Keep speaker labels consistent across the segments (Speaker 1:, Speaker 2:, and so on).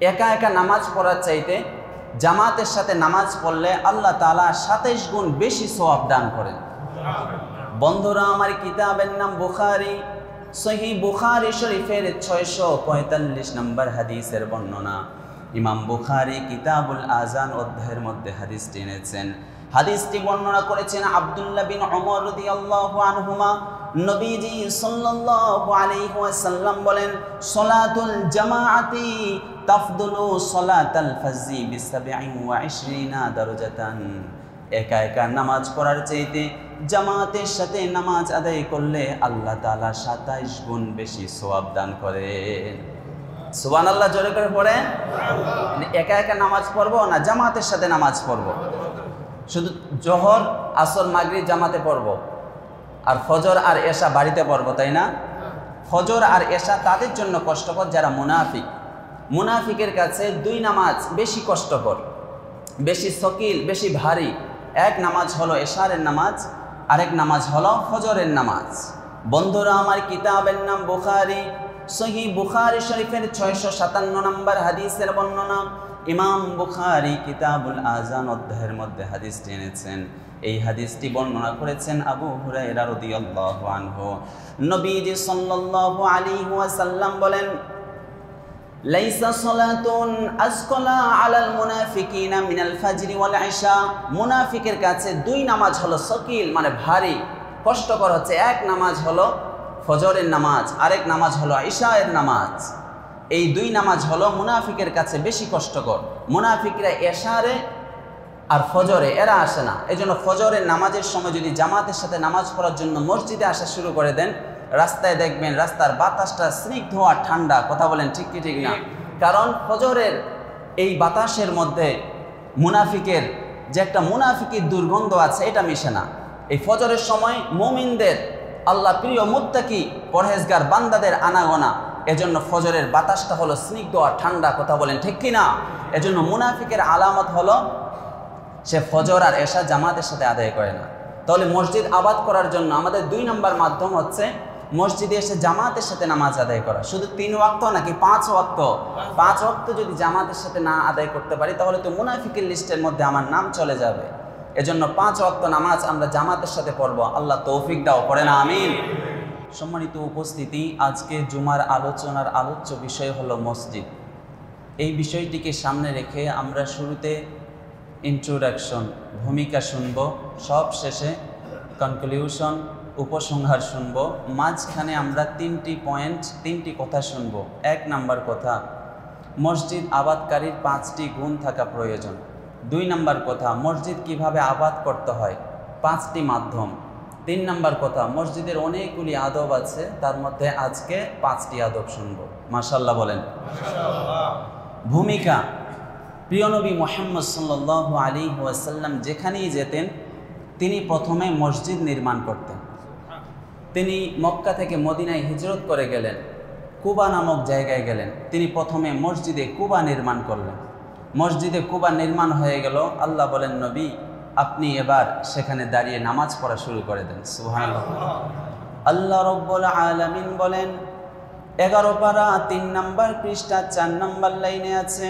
Speaker 1: একা একা নামাজ পড়ার চাইতে জামাতের সাথে নামাজ পড়লে আল্লাহ তাআলা 27 গুণ বেশি সওয়াব দান করেন। বন্ধুরা, আমার কিতাবের নাম বুখারী। সহিহ বুখারী শরীফের 645 নম্বর হাদিসের বর্ণনা। ইমাম বুখারী কিতাবুল আযান অধ্যায়ের মধ্যে হাদিসটি এনেছেন। হাদিসটি বর্ণনা করেছেন আব্দুল্লাহ বিন ওমর রাদিয়াল্লাহু আনহুমা। নবীজি সাল্লাল্লাহু আলাইহি ওয়াসাল্লাম বলেন, সলাতুল জামাআতি তাফদুলু সলাতাল ফাজরি বি27 দারাজাতান। একা একা নামাজ পড়ার চাইতে জামাতের সাথে নামাজ আদায় করলে আল্লাহ তাআলা 27 গুণ বেশি সওয়াব দান করেন। সুবহানাল্লাহ, জোরে করে পড়েন। একা একা নামাজ পড়বো না জামাতের সাথে নামাজ পড়বো? শুধু জোহর, আসর, মাগরিব জামাতে পড়বো, আর ফজর আর এশা বাড়িতে পড়বো, তাই না? ফজর আর এশা তাদের জন্য কষ্টকর যারা মুনাফিক। মুনাফিকের কাছে দুই নামাজ বেশি কষ্টকর, বেশি সকিল, বেশি ভারী। এক নামাজ হলো এশারের নামাজ, আরেক নামাজ হলো ফজরের নামাজ। বন্ধুরা, আমার কিতাবের নাম বুখারী। সহিহ বুখারী শরীফের 657 নম্বর হাদিসের বর্ণনা। ইমাম বুখারী কিতাবুল আযান অধ্যায়ের মধ্যে হাদিসটি এনেছেন। এই হাদিসটি বর্ণনা করেছেন আবু হুরায়রা রাদিয়াল্লাহু আনহু। নবীজি সাল্লাল্লাহু আলাইহি ওয়াসাল্লাম বলেন, লাইসা সালাতুন আসকালা আলাল মুনাফিকিনা মিনাল ফাজরি ওয়াল ইশা। মুনাফিকের কাছে দুই নামাজ হলো সকিল, মানে ভারী, কষ্টকর হচ্ছে। এক নামাজ হলো ফজরের নামাজ, আরেক নামাজ হলো ইশায়ের নামাজ। এই দুই নামাজ হলো মুনাফিকের কাছে বেশি কষ্টকর। মুনাফিকরা এশারে আর ফজরে এরা আসে না। এই জন্য ফজরের নামাজের সময় যদি জামাতের সাথে নামাজ পড়ার জন্য মসজিদে আসা শুরু করে দেন, রাস্তায় দেখবেন রাস্তার বাতাসটা স্নিগ্ধ আর ঠান্ডা। কথা বলেন ঠিক কি ঠিক না? কারণ ফজরের এই বাতাসের মধ্যে মুনাফিকের যে একটা মুনাফিকের দুর্গন্ধ আছে, এটা মিশে না। এই ফজরের সময় মুমিনদের, আল্লাহ প্রিয় মুত্তাকি পরহেজগার বান্দাদের আনাগোনা। এজন্য ফজরের বাতাসটা হলো স্নিগ্ধ আর ঠান্ডা। কথা বলেন ঠিক কি না? এজন্য মুনাফিকের আলামত হলো সে ফজর আর এশা জামাতের সাথে আদায় করে না। তাহলে মসজিদ আবাদ করার জন্য আমাদের 2 নম্বর মাধ্যম হচ্ছে মসজিদে এসে জামাতের সাথে নামাজ আদায় করা। শুধু 3 ওয়াক্ত নাকি 5 ওয়াক্ত? 5 ওয়াক্ত যদি জামাতের সাথে না আদায় করতে পারি তাহলে তো মুনাফিকের লিস্টের মধ্যে আমার নাম চলে যাবে। এজন্য 5 ওয়াক্ত নামাজ আমরা জামাতের সাথে পড়বো। আল্লাহ তৌফিক দাও, পড়ে না আমিন। সম্মানিত উপস্থিতি, আজকে জুমার আলোচনার আলোচ্য বিষয় হলো মসজিদ। এই বিষয়টিকে সামনে রেখে আমরা শুরুতে ইন্ট্রোডাকশন, ভূমিকা শুনব, সব শেষে কনক্লুশন, উপসংহার শুনব। মাঝখানে আমরা 3টি পয়েন্ট, 3টি কথা শুনব। 1 নাম্বার কথা, মসজিদ আবাদকারীর 5টি গুণ থাকা প্রয়োজন। 2 নাম্বার কথা, মসজিদ কিভাবে আবাদ করতে হয়, 5টি মাধ্যম। 3 নাম্বার কথা, মসজিদের অনেকগুলি আদব আছে, তার মধ্যে আজকে 5টি আদব শুনব। মাশাআল্লাহ বলেন। ভূমিকা, প্রিয় নবী মুহাম্মদ সাল্লাল্লাহু আলাইহি ওয়াসাল্লাম যেখানেই যেতেন তিনি প্রথমে মসজিদ নির্মাণ করতেন। তিনি মক্কা থেকে মদিনায় হিজরত করে গেলেন, কুবা নামক জায়গায় গেলেন। তিনি প্রথমে মসজিদে কুবা নির্মাণ করলেন। মসজিদে কুবা নির্মাণ হয়ে গেল। আল্লাহ বলেন, নবী আপনি এবার সেখানে দাঁড়িয়ে নামাজ পড়া শুরু করে দেন। সুবহানাল্লাহ। আল্লাহ রাব্বুল আলামিন বলেন, 11 পারা 3 নম্বর পৃষ্ঠা 4 নম্বর লাইনে আছে,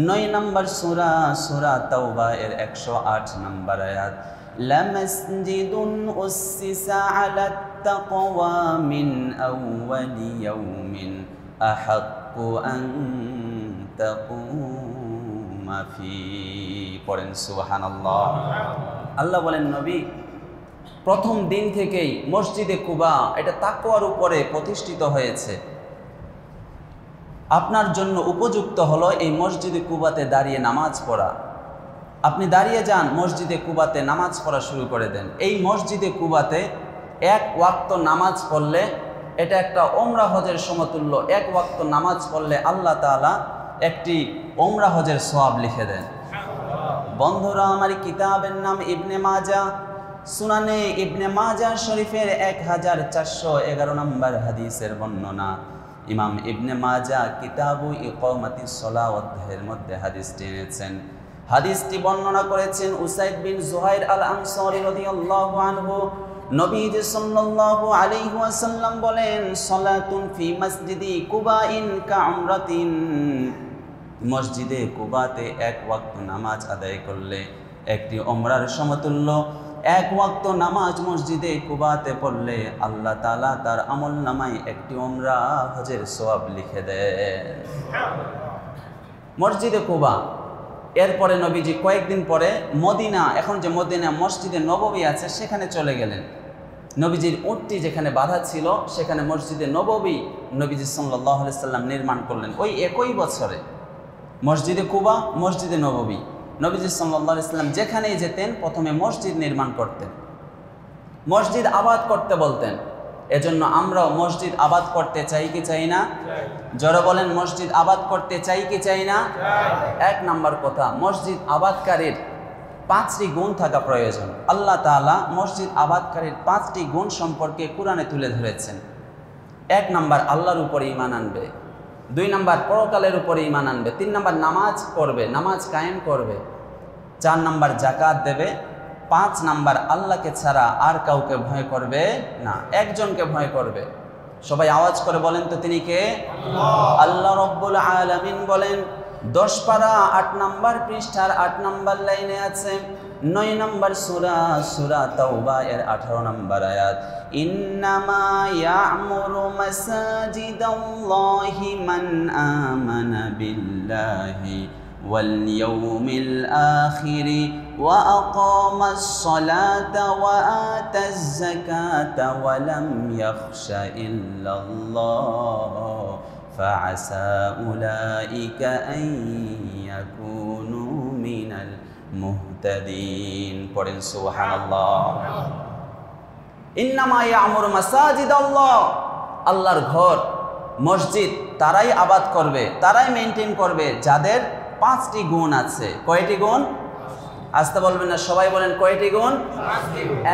Speaker 1: 9 নম্বর সূরা, সূরা তাওবা এর 108 নম্বর আয়াত, লামাসজিদুন উসসিসা আলাত তাকওয়া মিন আউওয়ালি ইয়াউমিন আহাক্কু আন তাকুমা ফি। পড়েন সুবহানাল্লাহ। আল্লাহ বলেন, নবী প্রথম দিন থেকেই মসজিদে কুবা এটা তাকওয়ার উপরে প্রতিষ্ঠিত হয়েছে। আপনার জন্য উপযুক্ত হলো এই মসজিদে কুবাতে দাঁড়িয়ে নামাজ পড়া। আপনি দাঁড়িয়ে যান, মসজিদে কুবাতে নামাজ পড়া শুরু করে দেন। এই মসজিদে কুবাতে 1 ওয়াক্ত নামাজ পড়লে এটা একটা ওমরা হজের সমতুল্য। 1 ওয়াক্ত নামাজ পড়লে আল্লাহ তাআলা একটি ওমরা হজের সওয়াব লিখে দেন। বন্ধুরা, আমার কিতাবের নাম ইবনে মাজাহ। সুনানে ইবনে মাজাহ শরীফের 1411 নম্বর হাদিসের বর্ণনা। ইমাম ইবনে মাজাহ কিতাবু ইকামাতিস সালাহ অধ্যায়ের মধ্যে হাদিসটি এনেছেন। হাদিসটি বর্ণনা করেছেন উসাইদ বিন জুহাইর আল আনসারী রাদিয়াল্লাহু আনহু। নবীজি সাল্লাল্লাহু আলাইহি ওয়াসাল্লাম বলেন, সালাতুন ফি মসজিদি কুবাইন কাউমরাতিন মসজিদে কুবাতে এক ওয়াক্ত নামাজ আদায় করলে একটি ওমরার সমতুল্য। এক ওয়াক্ত নামাজ মসজিদে কুবাতে পড়লে আল্লাহ তাআলা তার আমল নামায় একটি ওমরা হজের সওয়াব লিখে দেন। মসজিদে কুবা, এরপরে নবীজি কয়েকদিন পরে মদিনা, এখন যে মদিনা মসজিদে নববী আছে সেখানে চলে গেলেন। নবীজির উটটি যেখানে বাঁধা ছিল সেখানে মসজিদে নববী নবীজি সাল্লাল্লাহু আলাইহি সাল্লাম নির্মাণ করলেন। ওই একই বছরে মসজিদে কুবা, মসজিদে নববী, নবীজি সাল্লাল্লাহু আলাইহি সাল্লাম যেখানেই যেতেন প্রথমে মসজিদ নির্মাণ করতেন, মসজিদ আবাদ করতে বলতেন। এজন্য আমরাও মসজিদ আবাদ করতে চাই কি চাই না? জোরে বলেন, মসজিদ আবাদ করতে চাই কি চাই না? এক নাম্বার কথা, মসজিদ আবাদকারীর 5টি গুণ থাকা প্রয়োজন। আল্লাহ তাআলা মসজিদ আবাদকারীর 5টি গুণ সম্পর্কে কোরআনে তুলে ধরেছেন। 1 নাম্বার, আল্লাহর উপরে ঈমান আনবে। 2 নাম্বার, পরকালের উপরে ঈমান আনবে। 3 নাম্বার, নামাজ পড়বে, নামাজ কায়েম করবে। 4 নাম্বার, যাকাত দেবে। 5 নাম্বার, আল্লাহকে ছাড়া আর কাউকে ভয় করবে না, একজনকে ভয় করবে। সবাই আওয়াজ করে বলেন তো, তিনি কে? আল্লাহ রব্বুল আলামিন বলেন 10 পারা 8 নাম্বার পৃষ্ঠার 8 নাম্বার লাইনে আছে, 9 নাম্বার সূরা তাওবা এর 18 নাম্বার আয়াত, ইন্নামা ইয়া'মুরু মাসাজিদাল্লাহি মান আমানা বিল্লাহি ওয়াল ইয়াউমিল আখিরি ওয়া আকামাস সালাতা ওয়া আতাজ যাকাতা ওয়া লাম ইয়াখশা ইল্লাল্লাহ فعسى أولئك أن يكونوا من المهتدين পড়েন সুবহানাল্লাহ। ইন্নামা ইয়া'মুরু মাসাজিদাল্লাহ, আল্লাহর ঘর মসজিদ তারাই আবাদ করবে, তারাই মেইনটেইন করবে যাদের 5টি গুণ আছে। কয়টি গুণ? আস্তে বলবেন না, সবাই বলেন কয়টি গুণ?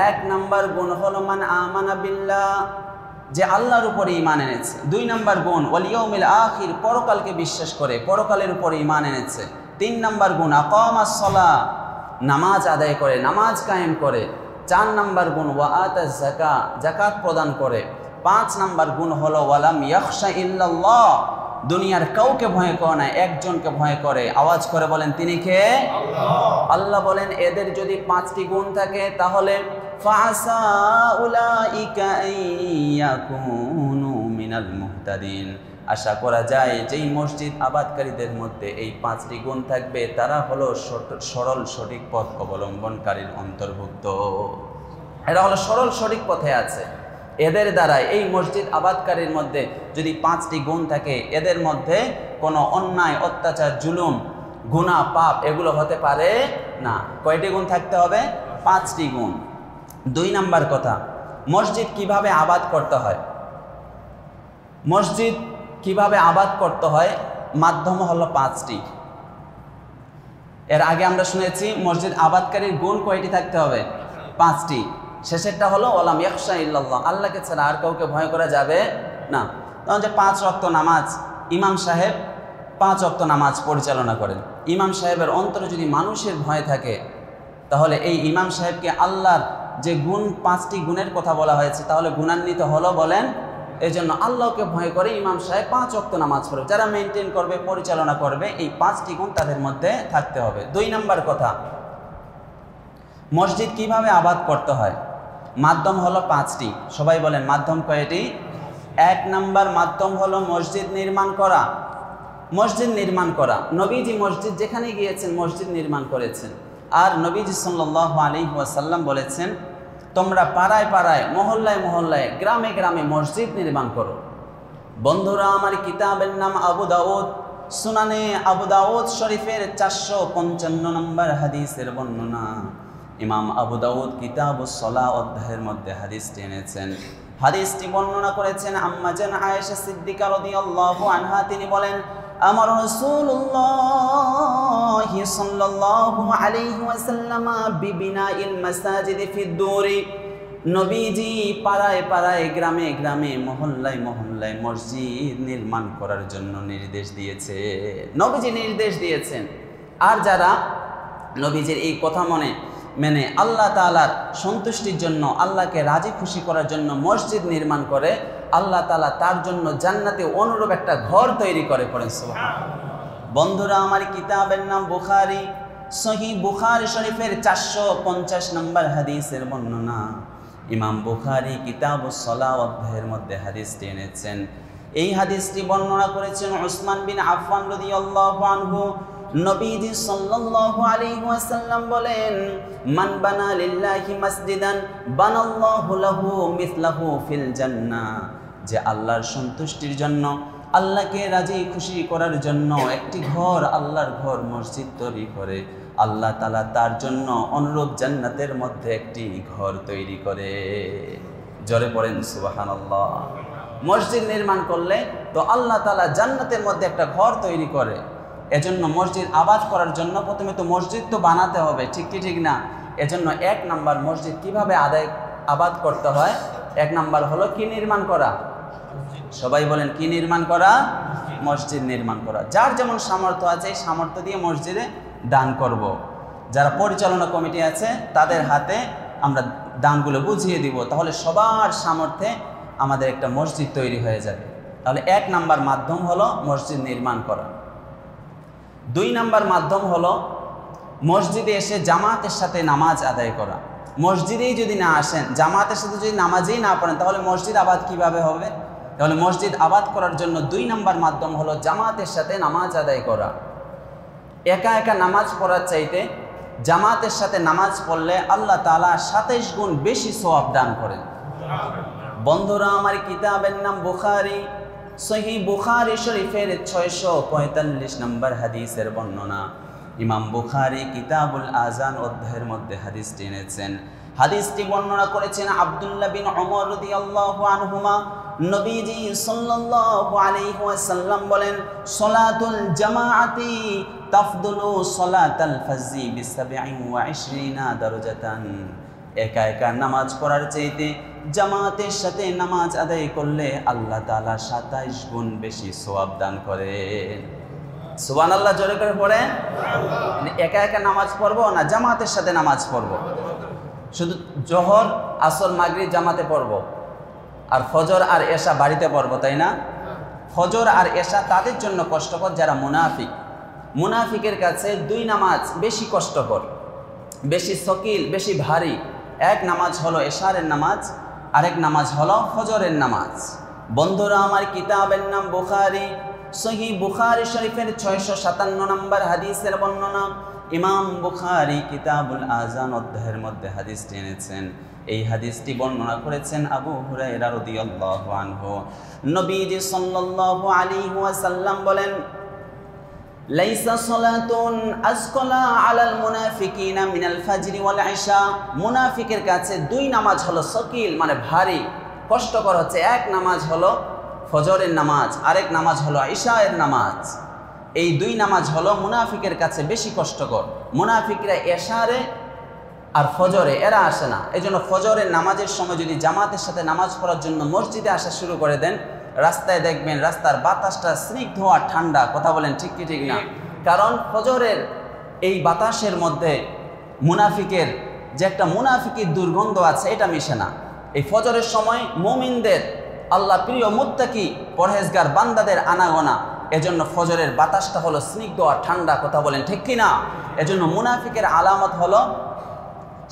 Speaker 1: 1 নাম্বার গুণ হলো মান আমানা বিল্লাহ, যে আল্লাহর উপরে ঈমান এনেছে। 2 নাম্বার গুণ ওয়াল ইয়াউমিল আখির, পরকালকে বিশ্বাস করে, পরকালের উপরে ঈমান এনেছে। 3 নাম্বার গুণ আকামাস সালাহ, নামাজ আদায় করে, নামাজ কায়েম করে। 4 নাম্বার গুণ ওয়া আতাজ যাকাত, যাকাত প্রদান করে। 5 নাম্বার গুণ হলো ওয়ালাম ইয়াখশা ইল্লাল্লাহ, দুনিয়ার কাউকে ভয় করে না, একজনকে ভয় করে। আওয়াজ করে বলেন, তিনি কে? আল্লাহ। আল্লাহ বলেন এদের যদি 5টি গুণ থাকে তাহলে ফাসা উলাইকা ইয়াকুনু মিনাল মুহতাদিন, আশা করা যায় যেই মসজিদ আবাদকারীদের মধ্যে এই 5টি গুণ থাকবে তারা হলো সরল সঠিক পথ অবলম্বনকারীর অন্তর্ভুক্ত। এরা হলো সরল সঠিক পথে আছে। এদের দ্বারাই এই মসজিদ আবাদকারীর মধ্যে যদি 5টি গুণ থাকে, এদের মধ্যে কোনো অন্যায়, অত্যাচার, জুলুম, গুনাহ, পাপ এগুলো হতে পারে না। কয়টি গুণ থাকতে হবে? 5টি গুণ। 2 নাম্বার কথা, মসজিদ কিভাবে আবাদ করতে হয়? মসজিদ কিভাবে আবাদ করতে হয়, মাধ্যম হলো 5টি। এর আগে আমরা শুনেছি মসজিদ আবাদকারীর গুণ কয়টি থাকতে হবে? 5টি। শেষেরটা হলো ওয়ালাম ইয়াখশা ইল্লাল্লাহ, আল্লাহকে ছাড়া আর কাউকে ভয় করা যাবে না। তখন যে 5 ওয়াক্ত নামাজ ইমাম সাহেব 5 ওয়াক্ত নামাজ পরিচালনা করেন, ইমাম সাহেবের অন্তরে যদি মানুষের ভয় থাকে তাহলে এই ইমাম সাহেবকে আল্লাহর যে গুণ 5টি গুণের কথা বলা হয়েছে তাহলে গুণান্বিত হলো বলেন। এই জন্য আল্লাহকে ভয় করে ইমাম সাহেব 5 ওয়াক্ত নামাজ পড়বে, যারা মেনটেন করবে, পরিচালনা করবে, এই 5টি গুণ তাদের মধ্যে থাকতে হবে। 2 নাম্বার কথা, মসজিদ কিভাবে আবাদ করতে হয়, মাধ্যম হলো 5টি। সবাই বলেন মাধ্যম কয়টি? 1 নাম্বার মাধ্যম হলো মসজিদ নির্মাণ করা। মসজিদ নির্মাণ করা, নবীজি মসজিদ যেখানে গিয়েছেন মসজিদ নির্মাণ করেছেন। আর নবীজি সাল্লাল্লাহু আলাইহি ওয়াসাল্লাম বলেছেন তোমরা পাড়ায় পাড়ায়, মহল্লায় মহল্লায়, গ্রামে গ্রামে মসজিদ নির্মাণ করো। বন্ধুরা আমার, কিতাবের নাম আবু দাউদ, সুনানে আবু দাউদ শরীফের 455 নম্বর হাদিসের বর্ণনা। ইমাম আবু দাউদ কিতাবুস সালাহ অধ্যায়ের মধ্যে হাদিসটি এনেছেন। হাদিসটি বর্ণনা করেছেন আম্মা জান আয়েশা সিদ্দিকা রাদিয়াল্লাহু আনহা। তিনি বলেন আমার রাসূলুল্লাহ সাল্লাল্লাহু আলাইহি ওয়াসাল্লাম বিবিনাইল মাসাজিদ ফিদ দুরি, নবীজি পাড়ায় পাড়ায়, গ্রামে গ্রামে, মহল্লায় মহল্লায় মসজিদ নির্মাণ করার জন্য নির্দেশ দিয়েছে, নবীজি নির্দেশ দিয়েছেন। আর যারা নবীজির এই কথা মেনে আল্লাহ তাআলার সন্তুষ্টির জন্য, আল্লাহকে রাজি খুশি করার জন্য মসজিদ নির্মাণ করে, আল্লাহ তাআলা তার জন্য জান্নাতে অনুরূপ একটা ঘর তৈরি করে। পড়েন সুবহানাল্লাহ। বন্ধুরা আমার কিতাবের নাম বুখারী। সহিহ বুখারী শরীফের 450 নম্বর হাদিসের বর্ণনা। ইমাম বুখারী কিতাবুস সালাহ অধ্যায়ের মধ্যে হাদিসটি এনেছেন। এই হাদিসটি বর্ণনা করেছেন উসমান বিন আফফান রাদিয়াল্লাহু আনহু। নবীজি সাল্লাল্লাহু আলাইহি ওয়াসাল্লাম বলেন, মান বানা লিল্লাহি মাসজিদান বানাল্লাহু লাহু মিসলাহু ফিল জান্নাহ। যে আল্লাহর সন্তুষ্টির জন্য, আল্লাহকে রাজি খুশি করার জন্য একটি ঘর, আল্লাহর ঘর মসজিদ তৈরি করে, আল্লাহ তাআলা তার জন্য অনুরূপ জান্নাতের মধ্যে একটি ঘর তৈরি করে। জোরে পড়েন সুবহানাল্লাহ। মসজিদ নির্মাণ করলে তো আল্লাহ তাআলা জান্নাতের মধ্যে একটা ঘর তৈরি করে। এজন্য মসজিদ আবাদ করার জন্য প্রথমে তো মসজিদ তো বানাতে হবে, ঠিক কি ঠিক না? এজন্য 1 নাম্বার মসজিদ কিভাবে আবাদ করতে হয়, 1 নাম্বার হলো কি নির্মাণ করা? সবাই বলেন, কি নির্মাণ করা? মসজিদ নির্মাণ করা। যার যেমন সামর্থ্য আছে এই সামর্থ্য দিয়ে মসজিদে দান করব। যারা পরিচালনা কমিটি আছে তাদের হাতে আমরা দানগুলো বুঝিয়ে দিব, তাহলে সবার সামর্থ্যে আমাদের একটা মসজিদ তৈরি হয়ে যাবে। তাহলে 1 নাম্বার মাধ্যম হলো মসজিদ নির্মাণ করা। 2 নাম্বার মাধ্যম হলো মসজিদে এসে জামাতের সাথে নামাজ আদায় করা। মসজিদেই যদি না আসেন, জামাতের সাথে যদি নামাজেই না পড়েন, তাহলে মসজিদ আবাদ কিভাবে হবে? তাহলে মসজিদ আবাদ করার জন্য 2 নাম্বার মাধ্যম হলো জামাতের সাথে নামাজ আদায় করা। একা একা নামাজ পড়ার চাইতে জামাতের সাথে নামাজ পড়লে আল্লাহ তাআলা 27 গুণ বেশি সওয়াব দান করেন। বন্ধুরা আমার কিতাবের নাম বুখারী। সহিহ বুখারী শরীফের 645 নম্বর হাদিসের বর্ণনা। ইমাম বুখারী কিতাবুল আযান অধ্যায়ের মধ্যে হাদিসটি এনেছেন। হাদিসটি বর্ণনা করেছেন আব্দুল্লাহ বিন ওমর রাদিয়াল্লাহু আনহুমা। নবীজি সাল্লাল্লাহু আলাইহি ওয়াসাল্লাম বলেন, সলাতুল জামাআতি তাফদুলু সলাতাল ফাজরি বি27 দারাজাতান। একা একা নামাজ পড়ার চাইতে জামাতের সাথে নামাজ আদায় করলে আল্লাহ তাআলা 27 গুণ বেশি সওয়াব দান করেন। সুবহানাল্লাহ, জোরে করে পড়েন। একা একা নামাজ পড়বো না জামাতের সাথে নামাজ পড়বো? শুধু জোহর আসর মাগরিব জামাতে পড়বো, আর ফজর আর এশা বাড়িতে পড়বো, তাই না? ফজর আর এশা তাদের জন্য কষ্টকর যারা মুনাফিক। মুনাফিকের কাছে 2 নামাজ বেশি কষ্টকর, বেশি সকিল, বেশি ভারী। 1 নামাজ হলো এশারের নামাজ, আরেক নামাজ হলো ফজরের নামাজ। বন্ধুরা আমার কিতাবের নাম বুখারী। সহিহ বুখারী শরীফের 657 নম্বর হাদিসের বর্ণনা। ইমাম বুখারী কিতাবুল আযান অধ্যায়ের মধ্যে হাদিসটি এনেছেন। এই হাদিসটি বর্ণনা করেছেন আবু হুরায়রা রাদিয়াল্লাহু আনহু। নবীজি সাল্লাল্লাহু আলাইহি ওয়াসাল্লাম বলেন, লাইসা সালাতুন আসকালা আলাল মুনাফিকিনা মিনাল ফাজরি ওয়াল ইশা। মুনাফিকের কাছে 2 নামাজ হলো সকিল, মানে ভারী, কষ্টকর হচ্ছে। 1 নামাজ হলো ফজরের নামাজ, আরেক নামাজ হলো ইশায়ের নামাজ। এই 2 নামাজ হলো মুনাফিকের কাছে বেশি কষ্টকর। মুনাফিকরা এশারে আর ফজরে এরা আসে না। এজন্য ফজরের নামাজের সময় যদি জামাতের সাথে নামাজ পড়ার জন্য মসজিদে আসা শুরু করে দেন, রাস্তায় দেখবেন রাস্তার বাতাসটা স্নিগ্ধ আর ঠান্ডা। কথা বলেন, ঠিক কি ঠিক না? কারণ ফজরের এই বাতাসের মধ্যে মুনাফিকের যে একটা মুনাফিকের দুর্গন্ধ আছে, এটা মিশে না। এই ফজরের সময় মুমিনদের, আল্লাহ প্রিয় মুত্তাকি পরহেজগার বান্দাদের আনাগোনা। এজন্য ফজরের বাতাসটা হলো স্নিগ্ধ আর ঠান্ডা। কথা বলেন, ঠিক কি না? এজন্য মুনাফিকের আলামত হলো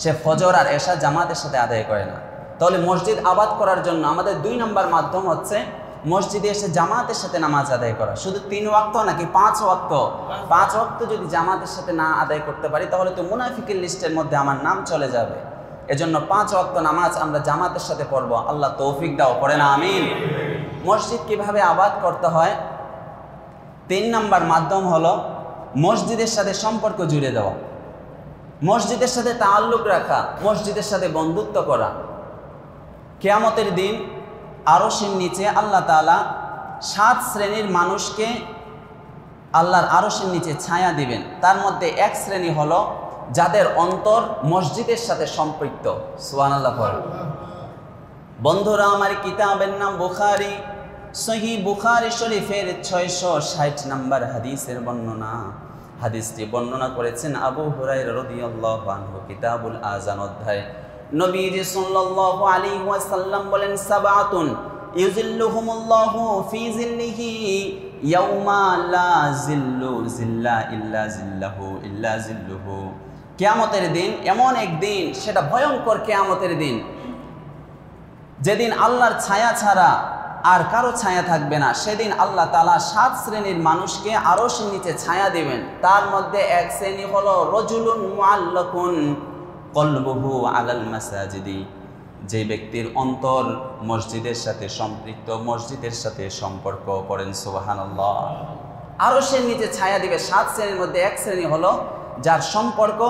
Speaker 1: সে ফজর আর এশা জামাতের সাথে আদায় করে না। তাহলে মসজিদ আবাদ করার জন্য আমাদের 2 নম্বর মাধ্যম হচ্ছে মসজিদে এসে জামাতের সাথে নামাজ আদায় করা। শুধু 3 ওয়াক্ত নাকি 5 ওয়াক্ত? 5 ওয়াক্ত যদি জামাতের সাথে না আদায় করতে পারি, তাহলে তো মুনাফিকের লিস্টের মধ্যে আমার নাম চলে যাবে। এজন্য 5 ওয়াক্ত নামাজ আমরা জামাতের সাথে পড়ব। আল্লাহ তৌফিক দাও, পড়ে না আমিন। মসজিদ কিভাবে আবাদ করতে হয়? 3 নম্বর মাধ্যম হলো মসজিদের সাথে সম্পর্ক জুড়ে দেওয়া, মসজিদের সাথে তাআল্লুক রাখা, মসজিদের সাথে বন্ধুত্ব করা। কিয়ামতের দিন আরশের নিচে আল্লাহ তাআলা 7 শ্রেণীর মানুষকে আল্লাহর আরশের নিচে ছায়া দিবেন। তার মধ্যে 1 শ্রেণী হলো যাদের অন্তর মসজিদের সাথে সম্পৃক্ত। সুবহানাল্লাহ। বন্ধুরা আমার কিতাবের নাম বুখারী। সহিহ বুখারী শরীফের 660 নম্বর হাদিসের বর্ণনা। হাদিসটি বর্ণনা করেছেন আবু হুরায়রা রাদিয়াল্লাহু আনহু, কিতাবুল আযান অধ্যায়। নবীজি সাল্লাল্লাহু আলাইহি ওয়াসাল্লাম বলেন, সাবাতুন ইউজিল্লুহুমুল্লাহু ফি জিল্লিহি ইয়াউমা লা জিল্লু জিল্লা ইল্লা জিল্লাহু ইল্লা জিল্লুহু। কিয়ামতের দিন এমন এক দিন, সেটা ভয়ঙ্কর কিয়ামতের দিন, যেদিন আল্লাহর ছায়া ছাড়া আর কারো ছায়া থাকবে না। সেদিন আল্লাহ তাআলা 7 শ্রেণীর মানুষকে আরশের নিচে ছায়া দিবেন। তার মধ্যে এক শ্রেণী হলো রজুলুন মুআল্লাকুন কলবুহু আলাল মাসাজিদি, যে ব্যক্তির অন্তর মসজিদের সাথে সম্পৃক্ত, মসজিদের সাথে সম্পর্ক। পড়েন সুবহানাল্লাহ। আরশের নিচে ছায়া দিবে 7 শ্রেণীর মধ্যে এক শ্রেণী হলো যার সম্পর্ক,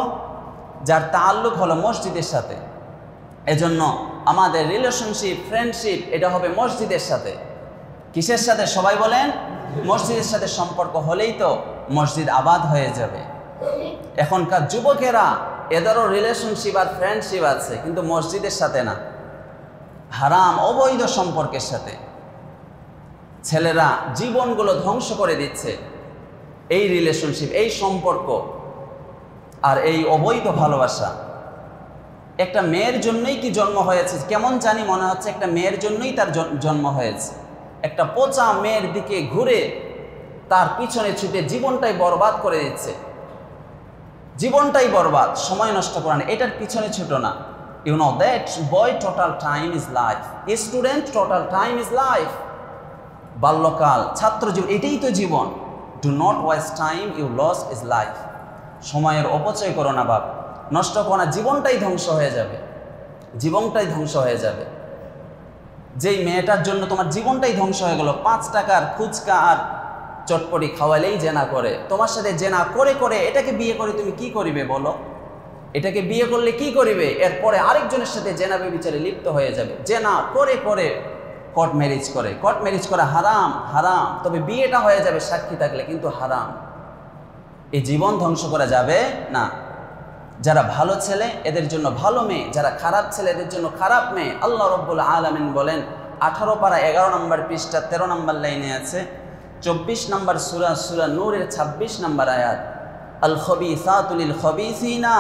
Speaker 1: যার তাআল্লুক হলো মসজিদের সাথে। এজন্য আমাদের রিলেশনশিপ, ফ্রেন্ডশিপ এটা হবে মসজিদের সাথে। কিসের সাথে? সবাই বলেন, মসজিদের সাথে সম্পর্ক হলেই তো মসজিদ আবাদ হয়ে যাবে। এখনকার যুবকেরা এদেরও রিলেশনশিপ আর ফ্রেন্ডশিপ আছে, কিন্তু মসজিদের সাথে না, হারাম অবৈধ সম্পর্কের সাথে। ছেলেরা জীবনগুলো ধ্বংস করে দিচ্ছে এই রিলেশনশিপ, এই সম্পর্ক আর এই অবৈধ ভালোবাসা। একটা মেয়ের জন্যই কি জন্ম হয়েছে? কেমন জানি মনে হচ্ছে একটা মেয়ের জন্যই তার জন্ম হয়েছে। একটা পচা মেয়ের দিকে ঘুরে তার পিছনে ছুটে জীবনটাই বরবাদ করে দিচ্ছে। জীবনটাই বরবাদ, সময় নষ্ট করা না, এটার পিছনে ছুটো না। You know that boy total time is life, student total time is life. বাল্যকাল, ছাত্র জীবন, এটাই তো জীবন। Do not waste time, you loss is life. সময়ের অপচয় করো না বাপ, নষ্ট করো না, জীবনটাই ধ্বংস হয়ে যাবে, জীবনটাই ধ্বংস হয়ে যাবে। যেই মেয়েটার জন্য তোমার জীবনটাই ধ্বংস হয়ে গেল, 5 টাকার ফুচকা আর চটপটি খাওয়ালেই জেনা করে, তোমার সাথে জেনা করে করে এটাকে বিয়ে করে তুমি কি করিবে বলো? এটাকে বিয়ে করলে কি করিবে? এরপরে আরেকজনের সাথে জেনা ব্যভিচারে লিপ্ত হয়ে যাবে। জেনা করে করে কোর্ট ম্যারেজ করে, কোর্ট ম্যারেজ করা হারাম, হারাম। তবে বিয়েটা হয়ে যাবে সাক্ষী থাকলে, কিন্তু হারাম। এই জীবন ধ্বংস করা যাবে না। যারা ভালো ছেলে এদের জন্য ভালো মেয়ে, যারা খারাপ ছেলে এদের জন্য খারাপ মেয়ে। আল্লাহ রাব্বুল আলামিন বলেন 18 পারা 11 নম্বর পৃষ্ঠা 13 নম্বর লাইনে আছে, 24 নম্বর সূরা নূরের 26 নম্বর আয়াত, আল খবিসাতু লিল খবিসিনা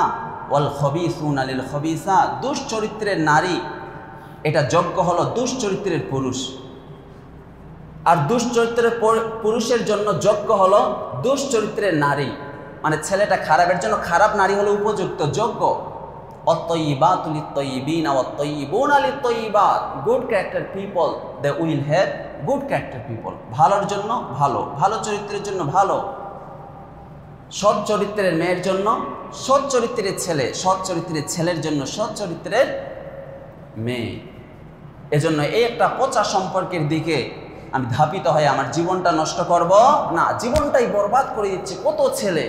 Speaker 1: ওয়াল খবিসুনা লিল খবিসাত। দুশ্চরিত্রের নারী এটা যোগ্য হলো দুশ্চরিত্রের পুরুষ, আর দুশ্চরিত্রের পুরুষের জন্য যোগ্য হলো দুশ্চরিত্রের নারী। মানে ছেলেটা খারাপের জন্য খারাপ নারী হলো উপযুক্ত, যোগ্য। অত্তয়িবাতু লিত্তয়িবিনা ওয়াত্তয়িবুনা লিত্তয়িবাত। Good character people they will have good character people. ভালোর জন্য ভালো, ভালো চরিত্রের জন্য ভালো। সৎ চরিত্রের মেয়ের জন্য সৎ চরিত্রের ছেলে, সৎ চরিত্রের ছেলের জন্য সৎ চরিত্রের মেয়ে। এজন্য এই একটা পচা সম্পর্কের দিকে আমি ধাপিত হয়ে আমার জীবনটা নষ্ট করব না, জীবনটাই বরবাদ করে দিচ্ছে কত ছেলে,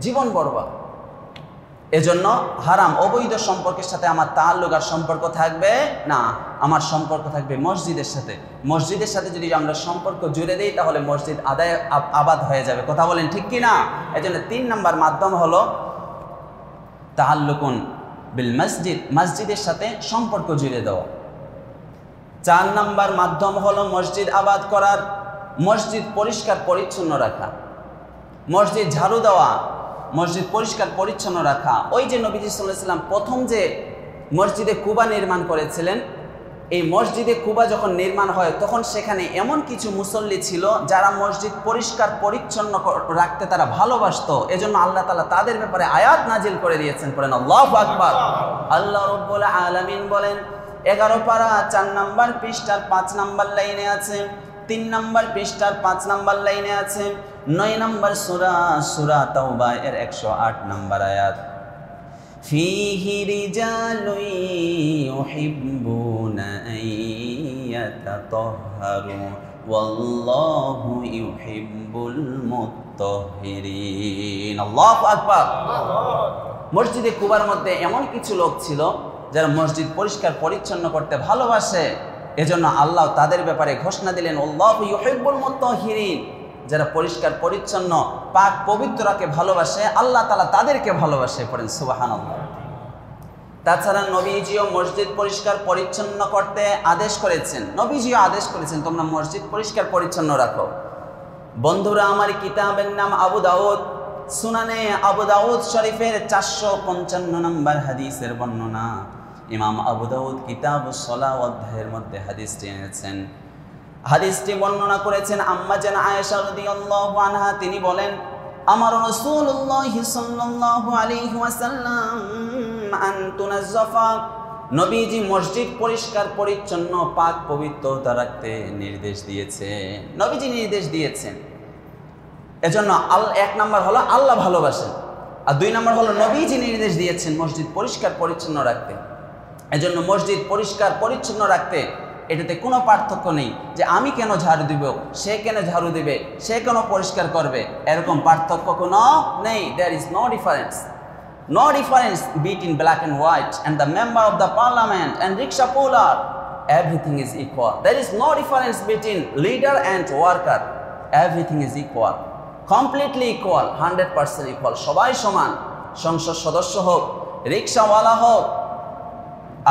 Speaker 1: জীবন বরবাদ। এজন্য হারাম অবৈধ সম্পর্কের সাথে আমার তাআল্লুক আর সম্পর্ক থাকবে না, আমার সম্পর্ক থাকবে মসজিদের সাথে। মসজিদের সাথে যদি আমরা সম্পর্ক জুড়ে দিই তাহলে মসজিদ আবাদ হয়ে যাবে। কথা বলেন ঠিক কি না? এজন্য 3 নম্বর মাধ্যম হলো তাআল্লুকুন বিল মসজিদ, মসজিদের সাথে সম্পর্ক জুড়ে দেওয়া। 4 নম্বর মাধ্যম হলো মসজিদ আবাদ করার, মসজিদ পরিষ্কার পরিচ্ছন্ন রাখা, মসজিদ ঝাড়ু দেওয়া, মসজিদ পরিষ্কার পরিচ্ছন্ন রাখা। ওই যে নবীজি সাল্লাল্লাহু আলাইহি ওয়াসাল্লাম প্রথম যে মসজিদে কুবা নির্মাণ করেছিলেন, এই মসজিদে কুবা যখন নির্মাণ হয় তখন সেখানে এমন কিছু মুসল্লি ছিল যারা মসজিদ পরিষ্কার পরিচ্ছন্ন রাখতে তারা ভালোবাসতো। এজন্য আল্লাহ তাআলা তাদের ব্যাপারে আয়াত নাজিল করে দিয়েছেন। পড়েন আল্লাহু আকবার। আল্লাহ রাব্বুল আলামিন বলেন 11 পারা 4 নম্বর পৃষ্ঠার 5 নম্বর লাইনে আছে, 3 নম্বর পৃষ্ঠার 5 নম্বর লাইনে আছে, 9 নম্বর সূরা তাওবা এর 108 নম্বর আয়াত, ফীহি রিজালুন ইউহিব্বুনা আইয়াতাতাহহারু ওয়াল্লাহু ইউহিব্বুল মুত্তাহহিরিন। আল্লাহু আকবার। মসজিদে কুবার মধ্যে এমন কিছু লোক ছিল যারা মসজিদ পরিষ্কার পরিচ্ছন্ন করতে ভালোবাসে। এজন্য আল্লাহ তাদের ব্যাপারে ঘোষণা দিলেন আল্লাহু ইউহিব্বুল মুত্তাহহিরিন। যারা পরিষ্কার পরিচ্ছন্ন পাক পবিত্রকে ভালোবাসে আল্লাহ তাআলা তাদেরকে ভালোবাসে। পড়েন সুবহানাল্লাহ। তাছাড়া নবীজিও মসজিদ পরিষ্কার পরিচ্ছন্ন করতে আদেশ করেছেন, নবীজিও আদেশ করেছেন তোমরা মসজিদ পরিষ্কার পরিচ্ছন্ন রাখো। বন্ধুরা আমার কিতাবের নাম আবু দাউদ, সুনানে আবু দাউদ শরীফের 455 নম্বর হাদিসের বর্ণনা। ইমাম আবু দাউদ কিতাবুস সালাহ অধ্যায়ের মধ্যে হাদিসটি এনেছেন। হাদিসটি বর্ণনা করেছেন আম্মা জান আয়েশা রাদিয়াল্লাহু আনহা। তিনি বলেন, আমার রাসূলুল্লাহ সাল্লাল্লাহু আলাইহি ওয়াসাল্লাম আন তুনাজ্জাফা, নবীজি মসজিদ পরিষ্কার পরিচ্ছন্ন পাক পবিত্রতা রাখতে নির্দেশ দিয়েছেন। নবীজি নির্দেশ দিয়েছেন। এজন্য এক নাম্বার হলো আল্লাহ ভালোবাসেন, আর 2 নাম্বার হলো নবীজি নির্দেশ দিয়েছেন মসজিদ পরিষ্কার পরিচ্ছন্ন রাখতে। এজন্য মসজিদ পরিষ্কার পরিচ্ছন্ন রাখতে এটাতে কোনো পার্থক্য নেই যে আমি কেন ঝাড়ু দিব, সে কেন ঝাড়ু দিবে, সে কেন পরিষ্কার করবে, এরকম পার্থক্য কোনো নেই। There is no difference. No difference between black and white and the member of the parliament and rickshaw puller. Everything is equal. There is no difference between leader and worker. Everything is equal. Completely equal. 100% equal. সবাই সমান। সংসদ সদস্য হোক, রিক্সাওয়ালা হোক,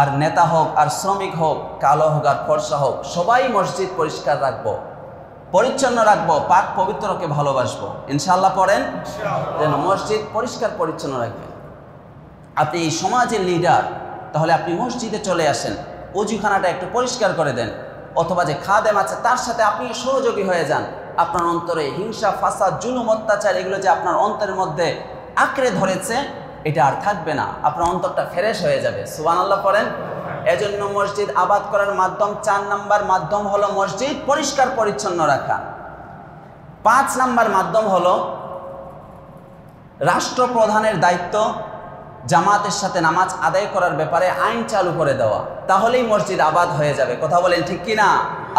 Speaker 1: আর নেতা হোক, আর শ্রমিক হোক, কালো হোক আর ফর্সা হোক, সবাই মসজিদ পরিষ্কার রাখবো, পরিচ্ছন্ন রাখবো, পাক পবিত্রকে ভালোবাসবো। ইনশাআল্লাহ পড়েন, যেন মসজিদ পরিষ্কার পরিচ্ছন্ন রাখবেন। আপনি এই সমাজের লিডার, তাহলে আপনি মসজিদে চলে আসেন, অজুখানাটা একটু পরিষ্কার করে দেন, অথবা যে খাদেম আছে তার সাথে আপনি সহযোগী হয়ে যান। আপনার অন্তরে হিংসা, ফাসাদ, জুলুম, অত্যাচার এগুলো যে আপনার অন্তরের মধ্যে আঁকড়ে ধরেছে, এটা আর থাকবে না, আপনার অন্তরটা ফ্রেশ হয়ে যাবে। সুবহানাল্লাহ পড়েন। এজন্য মসজিদ আবাদ করার মাধ্যম 4 নাম্বার মাধ্যম হলো মসজিদ পরিষ্কার পরিচ্ছন্ন রাখা। 5 নাম্বার মাধ্যম হলো রাষ্ট্রপ্রধানের দায়িত্ব জামাতের সাথে নামাজ আদায় করার ব্যাপারে আইন চালু করে দেওয়া, তাহলেই মসজিদ আবাদ হয়ে যাবে। কথা বলেন ঠিক কিনা?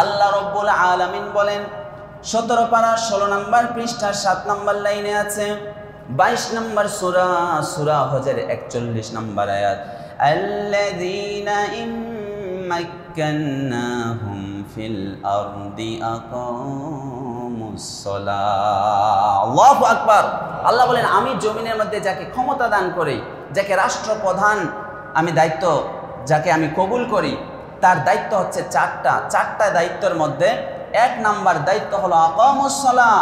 Speaker 1: আল্লাহ রাব্বুল আলামিন বলেন 17 পারা 16 নাম্বার পৃষ্ঠা 7 নাম্বার লাইনে আছে, 22 নম্বর সূরা, সূরা হজের 41 নম্বর আয়াত, আল্লাযীনা ইম্মাক্কান্নাহুম ফিল আরদি আকামুস সালাহ। আল্লাহু আকবার। আল্লাহ বলেন, আমি জমিনের মধ্যে যাকে ক্ষমতা দান করি, যাকে রাষ্ট্রপ্রধান আমি দায়িত্ব, যাকে আমি কবুল করি, তার দায়িত্ব হচ্ছে 4টা দায়িত্বের মধ্যে 1 নাম্বার দায়িত্ব হলো আকামুস সালাহ,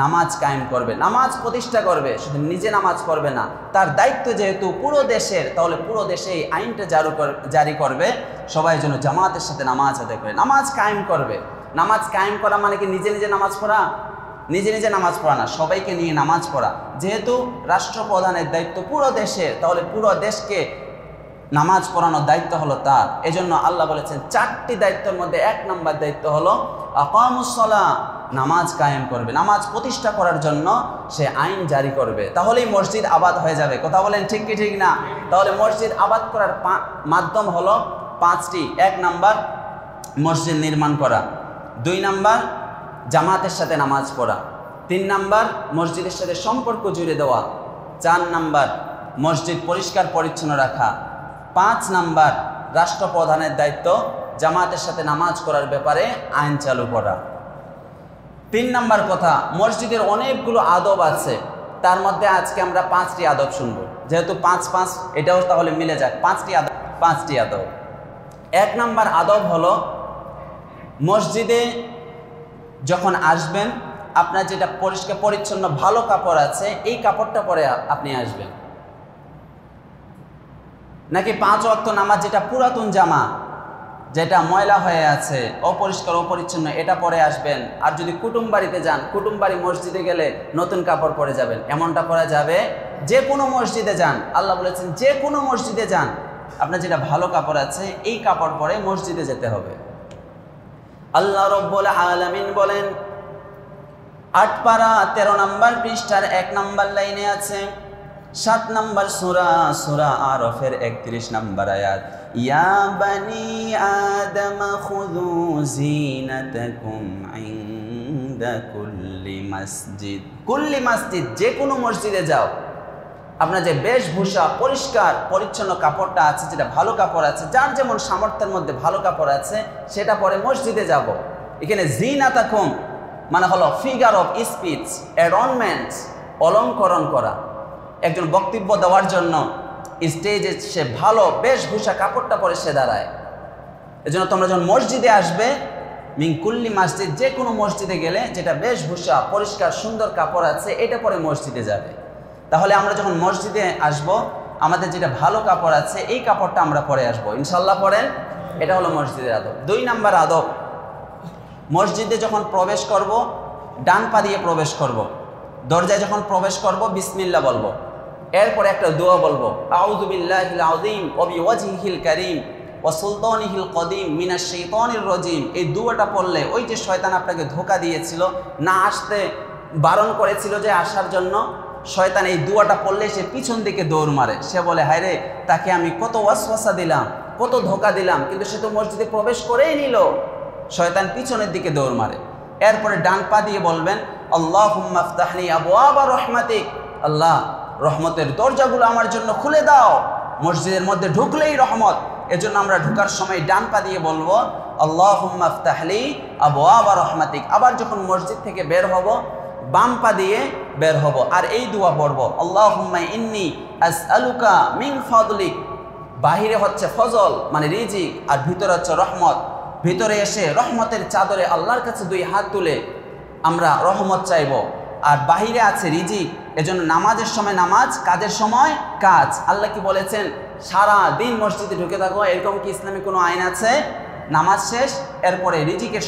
Speaker 1: নামাজ কায়েম করবে, নামাজ প্রতিষ্ঠা করবে। শুধু নিজে নামাজ পড়বে না, তার দায়িত্ব যেহেতু পুরো দেশের, তাহলে পুরো দেশে এই আইনটা জারি করবে, সবাই যেন জামাতের সাথে নামাজ আদায় করে, নামাজ কায়েম করবে। নামাজ কায়েম করা মানে কি নিজে নিজে নামাজ পড়া? নিজে নিজে নামাজ পড়া না, সবাইকে নিয়ে নামাজ পড়া। যেহেতু রাষ্ট্রপ্রধানের দায়িত্ব পুরো দেশের, তাহলে পুরো দেশকে নামাজ পড়ানোর দায়িত্ব হলো তার। এজন্য আল্লাহ বলেছেন 4টি দায়িত্বের মধ্যে 1 নাম্বার দায়িত্ব হলো আকামুস সালাহ, নামাজ কায়েম করবে, নামাজ প্রতিষ্ঠা করার জন্য সে আইন জারি করবে, তাহলেই মসজিদ আবাদ হয়ে যাবে। কথা বলেন ঠিক কি ঠিক না? তাহলে মসজিদ আবাদ করার মাধ্যম হলো 5টি। 1 নাম্বার মসজিদ নির্মাণ করা, 2 নাম্বার জামাতের সাথে নামাজ পড়া, 3 নাম্বার মসজিদের সাথে সম্পর্ক জুড়ে দেওয়া, 4 নাম্বার মসজিদ পরিষ্কার পরিচ্ছন্ন রাখা, 5 নাম্বার রাষ্ট্রপ্রধানের দায়িত্ব জামাতের সাথে নামাজ করার ব্যাপারে আইন চালু করা। 3 নাম্বার কথা, মসজিদের অনেকগুলো আদব আছে, তার মধ্যে আজকে আমরা 5টি আদব শুনব। যেহেতু 5 এটাও তাহলে মিলে যাক, 5টি আদব। 1 নাম্বার আদব হলো মসজিদে যখন আসবেন, আপনার যেটা পরিষ্কার পরিচ্ছন্ন ভালো কাপড় আছে, এই কাপড়টা পরে আপনি আসবেন। নাকি 5 ওয়াক্ত নামাজ যেটা পুরাতন জামা, যেটা ময়লা হয়ে আছে, অপরিষ্কার অপরিচ্ছন্ন, এটা পরে আসবেন। আর যদি কুটুম বাড়িতে যান, কুটুম বাড়ি মসজিদে গেলে নতুন কাপড় পরে যাবেন, এমনটা করা যাবে? যে কোনো মসজিদে যান, আল্লাহ বলেছেন যে কোনো মসজিদে যান, আপনার যেটা ভালো কাপড় আছে এই কাপড় পরে মসজিদে যেতে হবে। আল্লাহ রাব্বুল আলামিন বলেন 8 পারা 13 নম্বর পৃষ্ঠার 1 নম্বর লাইনে আছে, 7 নম্বর সূরা, সূরা আরাফের 31 নম্বর আয়াত, ইয়া বানি আদম খুযু জিনাতাকুম ইনদা কুল্লি মসজিদ। কুল্লি মসজিদ, যে কোনো মসজিদে যাও, আপনার যে বেশভূষা পরিষ্কার পরিচ্ছন্ন কাপড়টা আছে, যেটা ভালো কাপড় আছে, যার যেমন সামর্থ্যের মধ্যে ভালো কাপড় আছে সেটা পরে মসজিদে যাব। এখানে জিনাতাকুম মানে হলো ফিগার অফ স্পিচ, অ্যাডর্নমেন্টস, অলঙ্করণ করা। একজন বক্তব্য দেওয়ার জন্য স্টেজে সে ভালো বেশভূষা কাপড়টা পরে সে দাঁড়ায়। এজন্য তোমরা যখন মসজিদে আসবে, মিন কুল্লি মসজিদ, যে কোনো মসজিদে গেলে যেটা বেশভূষা পরিষ্কার সুন্দর কাপড় আছে এটা পরে মসজিদে যাবে। তাহলে আমরা যখন মসজিদে আসব, আমাদের যেটা ভালো কাপড় আছে এই কাপড়টা আমরা পরে আসবো, ইনশাল্লাহ পড়েন। এটা হলো মসজিদের আদব। 2 নাম্বার আদব, মসজিদে যখন প্রবেশ করব ডান পা দিয়ে প্রবেশ করব, দরজায় যখন প্রবেশ করব বিসমিল্লাহ বলবো, এরপরে একটা দোয়া বলবো, আউযু বিল্লাহিল আযীম ওয়া বিওয়াজহিল কারীম ওয়া সুলতানিহিল কদিম মিনাশ শাইতানির রাজীম। এই দোয়াটা পড়লে ওই যে শয়তান আপনাকে ধোঁকা দিয়েছিল, না আসতে বারণ করেছিল যে আসার জন্য, শয়তান এই দোয়াটা পড়লে সে পিছন দিকে দৌড় মারে। সে বলে, হায় রে, তাকে আমি কত ওয়াসওয়াসা দিলাম, কত ধোঁকা দিলাম, কিন্তু সে তো মসজিদে প্রবেশ করেই নিল। শয়তান পিছনের দিকে দৌড় মারে। এরপরে ডান পা দিয়ে বলবেন, আল্লাহুম্মা ইফতাহলি আবওয়াবা রাহমাতিক, আল্লাহ রহমতের দরজাগুলো আমার জন্য খুলে দাও। মসজিদের মধ্যে ঢুকলেই রহমত, এজন্য আমরা ঢোকার সময় ডান পা দিয়ে বলবো, আল্লাহুম্মা ইফতাহলি আবওয়াবা রাহমাতিক। আবার যখন মসজিদ থেকে বের হব বাম পা দিয়ে বের হব, আর এই দোয়া পড়ব, আল্লাহুম্মা ইন্নী আসআলুকা মিন ফাদলিক। বাহিরে হচ্ছে ফজল মানে রিজিক, আর ভিতরে হচ্ছে রহমত। ভিতরে এসে রহমতের চাদরে আল্লাহর কাছে দুই হাত তুলে আমরা রহমত চাইব, আর বাহিরে আছে রিজিক। এজন্য নামাজের সময় নামাজ, কাজের সময় কাজ। আল্লাহ কি বলেছেন? সারা দিন মসজিদে ঢুকে থাকো, এরকম কি ইসলামে কোনো আইন আছে? নামাজ শেষ, এরপরে রিজিকের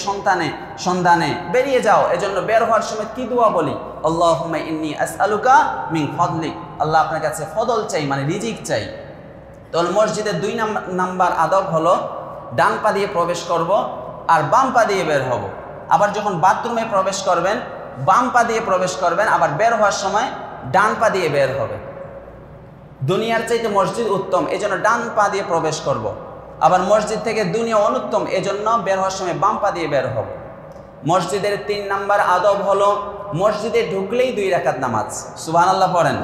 Speaker 1: সন্ধানে বেরিয়ে যাও। এজন্য বের হওয়ার সময় কি দোয়া বলি? আল্লাহুম্মা ইন্নী আসআলুকা মিন ফাদলিক, আল্লাহ আপনার কাছে ফদল চাই মানে রিজিক চাই। তো মসজিদের 2 নাম্বার আদব হলো ডান পা দিয়ে প্রবেশ করব আর বাম পা দিয়ে বের হব। আবার যখন বাথরুমে প্রবেশ করবেন বাম পা দিয়ে প্রবেশ করবেন, আবার বের হওয়ার সময় ডান পা দিয়ে বের হবে। দুনিয়ার চাইতে মসজিদ উত্তম, এজন্য ডান পা দিয়ে প্রবেশ করব। আবার মসজিদ থেকে দুনিয়া অনুত্তম, এজন্য বের হওয়ার সময় বাম পা দিয়ে বের হবে। মসজিদের 3 নাম্বার আদব হলো মসজিদে ঢুকলেই 2 রাকাত নামাজ। সুবহানাল্লাহ পড়েন।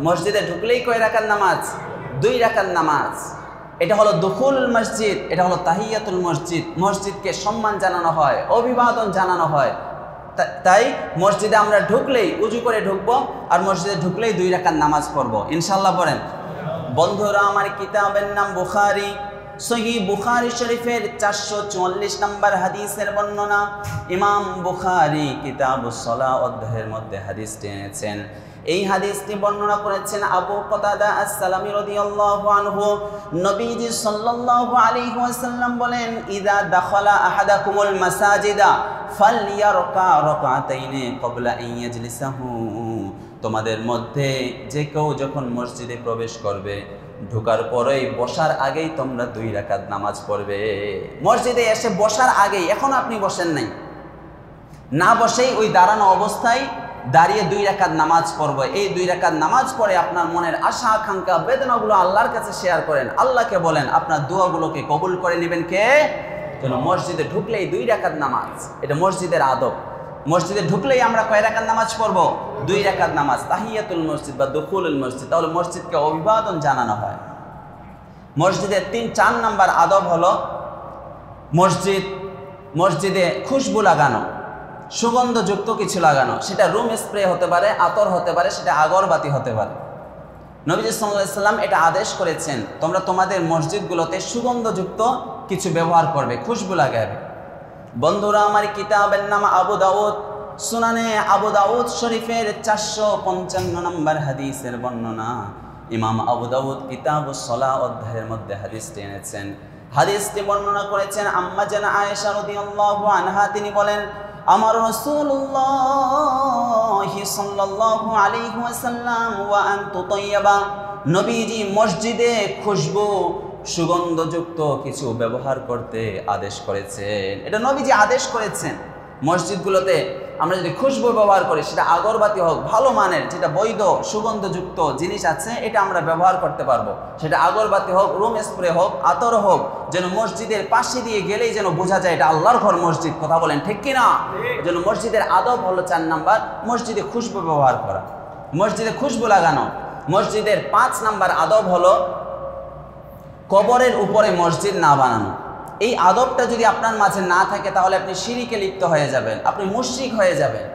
Speaker 1: মসজিদে ঢুকলেই কয় রাকাত নামাজ? 2 রাকাত নামাজ। এটা হলো দুখুল মসজিদ, এটা হলো তাহিয়াতুল মসজিদ। মসজিদকে সম্মান জানানো হয়, অভিবাদন জানানো হয়। তাই মসজিদে আমরা ঢুকলেই উজু করে ঢুকবো, আর মসজিদে ঢুকলেই 2 রাকাত নামাজ পড়বো। ইনশাআল্লাহ পড়েন। বন্ধুরা, আমার কিতাবের নাম বুখারী। সহিহ বুখারী শরীফের 444 নম্বর হাদিসের বর্ণনা। ইমাম বুখারী কিতাবুস সালাহ অধ্যায়ের মধ্যে হাদিসটি এনেছেন। এই হাদিসটি বর্ণনা করেছেন আবু কতাদা আস-সালামি রাদিয়াল্লাহু আনহু। নবীজি সাল্লাল্লাহু আলাইহি ওয়াসাল্লাম বলেন, ইযা দাখালা আহাদাকুমুল মাসাজিদা ফালইয়ারকা রাকাতাইনি ক্বাবলা আন ইয়াজলিসাহু। তোমাদের মধ্যে যে কেউ যখন মসজিদে প্রবেশ করবে, ঢোকার পরেই বসার আগেই তোমরা 2 রাকাত নামাজ পড়বে। মসজিদে এসে বসার আগেই, এখন আপনি বসেন নাই, না বসেই ওই দাঁড়ানো অবস্থায় দাঁড়িয়ে 2 রাকাত নামাজ পড়বে। এই 2 রাকাত নামাজ পড়ে আপনার মনের আশা আকাঙ্ক্ষা বেদনাগুলো আল্লাহর কাছে শেয়ার করেন, আল্লাহকে বলেন, আপনার দোয়াগুলোকে কবুল করে নেবেন কে? যেন মসজিদে ঢুকলেই 2 রাকাত নামাজ। এটা মসজিদের আদব। মসজিদে ঢুকলেই আমরা কয় রাকাত নামাজ পড়বো? 2 রাকাত নামাজ, তাহিয়াতুল মসজিদ বা দুখুলুল মসজিদ। তাহলে মসজিদকে অভিবাদন জানানো হয়। মসজিদের 3-4 নাম্বার আদব হলো মসজিদে খুশবু লাগানো, সুগন্ধযুক্ত কিছু লাগানো। সেটা রুম স্প্রে হতে পারে, আতর হতে পারে, সেটা আগরবাতি হতে পারে। নবী সাল্লাল্লাহু আলাইহি ওয়াসাল্লাম এটা আদেশ করেছেন, তোমরা তোমাদের মসজিদগুলোতে সুগন্ধযুক্ত কিছু ব্যবহার করবে, খুশবু লাগাবে। বন্ধুরা, আমার কিতাবের নাম আবু দাউদ। সুনানে আবু দাউদ শরীফের 455 নম্বর হাদিসের বর্ণনা। ইমাম আবু দাউদ কিতাবুস সালাহ অধ্যায়ের মধ্যে হাদিসটি এনেছেন। হাদিসটি বর্ণনা করেছেন আম্মা জানা আয়েশা রাদিয়াল্লাহু আনহা। তিনি বলেন, আমার রাসূলুল্লাহ সাল্লাল্লাহু আলাইহি ওয়াসাল্লাম ওয়া আনতু তাইয়্যিবা, নবীজি মসজিদে খুশবু সুগন্ধযুক্ত কিছু ব্যবহার করতে আদেশ করেছেন। এটা নবীজি আদেশ করেছেন। মসজিদগুলোতে আমরা যদি খুশবু ব্যবহার করি, সেটা আগরবাতি হোক, ভালো মানের যেটা বৈধ সুগন্ধযুক্ত জিনিস আছে, এটা আমরা ব্যবহার করতে পারবো। সেটা আগরবাতি হোক, রুম স্প্রে হোক, আতর হোক, যেন মসজিদের পাশে দিয়ে গেলেই যেন বোঝা যায় এটা আল্লাহর ঘর মসজিদ। কথা বলেন ঠিক কিনা? যেন মসজিদের আদব হলো 4 নাম্বার, মসজিদে খুশবু ব্যবহার করা, মসজিদে খুশবু লাগানো। মসজিদের 5 নাম্বার আদব হলো কবরের উপরে মসজিদ না বানানো। এই আদবটা যদি আপনার মাঝে না থাকে, তাহলে আপনি শিরকে লিপ্ত হয়ে যাবেন, আপনি মুশরিক হয়ে যাবেন।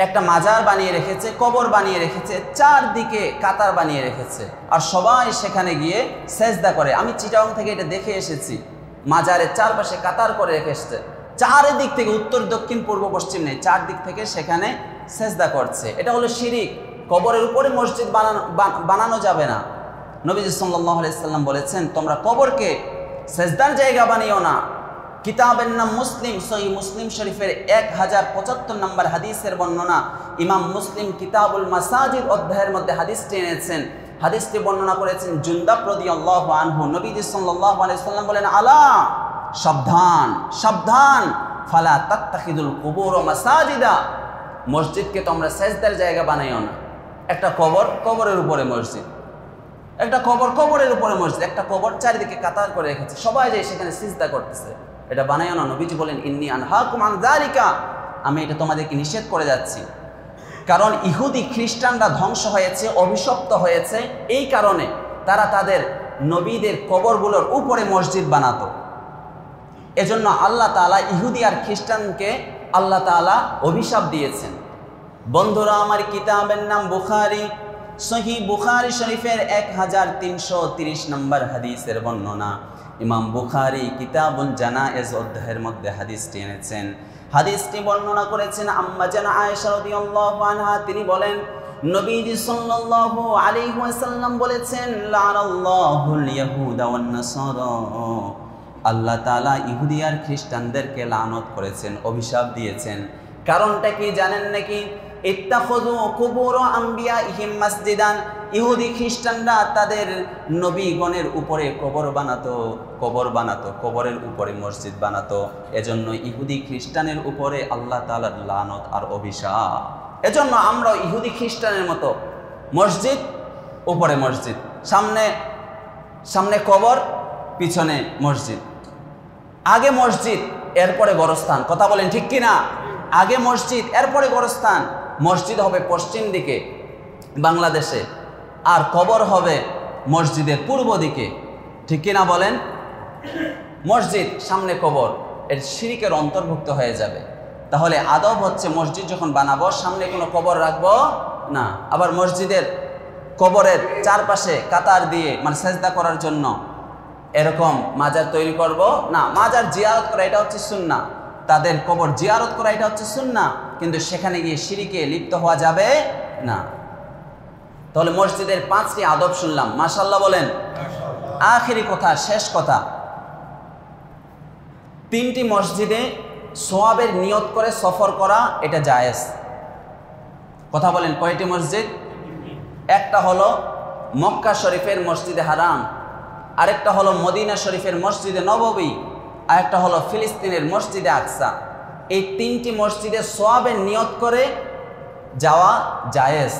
Speaker 1: একটা মাজার বানিয়ে রেখেছে, কবর বানিয়ে রেখেছে, 4 দিকে কাতার বানিয়ে রেখেছে, আর সবাই সেখানে গিয়ে সেজদা করে। আমি চিটাগং থেকে এটা দেখে এসেছি। মাজারের চারপাশে কাতার করে রেখেছে, 4 দিক থেকে, উত্তর দক্ষিণ পূর্ব পশ্চিম নেই, 4 দিক থেকে সেখানে সেজদা করছে। এটা হলো শিরিক। কবরের উপরে মসজিদ বানানো যাবে না। নবীজি সাল্লাল্লাহু আলাইহি ওয়াসাল্লাম বলেছেন, তোমরা কবরকে সেজদার জায়গা বানিও না, কিতাবের নাম মুসলিম, সহিহ মুসলিম শরীফের 1075 নম্বর হাদিসের বর্ণনা। ইমাম মুসলিম কিতাবুল মাসাজিদ অধ্যায়ের মধ্যে হাদিসটি এনেছেন। হাদিসটি বর্ণনা করেছেন জুনদাব রাদিয়াল্লাহু আনহু। নবীজি সাল্লাল্লাহু আলাইহি সাল্লাম বলেন, আলা, সাবধান সাবধান, ফালা তাত্তাখিদুল কুবুর মাসাজিদা, মসজিদকে তোমরা সেজদার জায়গা বানাইও না। একটা কবর, কবরের উপরে মসজিদ, একটা কবর, কবরের উপরে মসজিদ, একটা কবর চারিদিকে কাতার করে রেখেছে, সবাই যায় সেখানে সিজদা করতেছে, এটা বানাইও না। নবীজি বলেন, ইন্নী আনহাকুম আন যালিকা, আমি এটা তোমাদেরকে নিষেধ করে যাচ্ছি। কারণ ইহুদি খ্রিস্টানরা ধ্বংস হয়েছে, অভিশপ্ত হয়েছে, এই কারণে তারা তাদের নবীদের কবরগুলোর উপরে মসজিদ বানাতো। এজন্য আল্লাহ তাআলা ইহুদি আর খ্রিস্টানকে আল্লাহ তাআলা অভিশাপ দিয়েছেন। বন্ধুরা আমার, কিতাবের নাম বুখারী, সহিহ বুখারী শরীফের 1330 নম্বর হাদিসের বর্ণনা। ইমাম বুখারী কিতাবুল জানায়েজ অধ্যায়ের মধ্যে হাদিসটি এনেছেন। হাদিসটি বর্ণনা করেছেন আম্মা জানা আয়েশা রাদিয়াল্লাহু আনহা। তিনি বলেন, নবীজি সাল্লাল্লাহু আলাইহি ওয়াসাল্লাম বলেছেন, লানাল্লাহুল ইয়াহুদা ওয়ান নাসারা, আল্লাহ তাআলা ইহুদি আর খ্রিস্টানদেরকে লানত করেছেন, অভিশাপ দিয়েছেন। কারণটা কি জানেন নাকি? ইত্তাখাযু কুবুর আম্বিয়াইহিম মাসজিদান, ইহুদি খ্রিস্টানরা তাদের নবীগণের উপরে কবর বানাতো, কবরের উপরে মসজিদ বানাতো। এজন্য ইহুদি খ্রিস্টানের উপরে আল্লাহ তাআলার লানত আর অভিশাপ। এজন্য আমরা ইহুদি খ্রিস্টানের মতো মসজিদ, উপরে মসজিদ, সামনে কবর, পিছনে মসজিদ, আগে মসজিদ এরপরে গোরস্থান। কথা বলেন ঠিক কিনা? আগে মসজিদ এরপরে গোরস্থান। মসজিদ হবে পশ্চিম দিকে বাংলাদেশে, আর কবর হবে মসজিদের পূর্ব দিকে, ঠিক কিনা বলেন? মসজিদ সামনে কবর, এর শিরকের অন্তর্ভুক্ত হয়ে যাবে। তাহলে আদব হচ্ছে মসজিদ যখন বানাবো সামনে কোনো কবর রাখবো না। আবার মসজিদের কবরের চারপাশে কাতার দিয়ে, মানে সেজদা করার জন্য এরকম মাজার তৈরি করব না। মাজার জিয়ারত করা এটা হচ্ছে সুন্নাহ, তাদের কবর জিয়ারত করা এটা হচ্ছে সুন্নাহ, কিন্তু সেখানে গিয়ে শিরকে লিপ্ত হওয়া যাবে না। তাহলে মসজিদের 5টি আদব শুনলাম, মাশাআল্লাহ বলেন। আখেরি কথা, শেষ কথা, 3টি মসজিদে সওয়াবের নিয়ত করে সফর করা এটা জায়েজ। কথা বলেন, কয়টি মসজিদ? একটা হলো মক্কা শরীফের মসজিদে হারাম, আরেকটা হলো মদিনা শরীফের মসজিদে নববী, আরেকটা হলো ফিলিস্তিনের মসজিদে আকসা। এই 3টি মসজিদে সওয়াবের নিয়ত করে যাওয়া জায়েজ।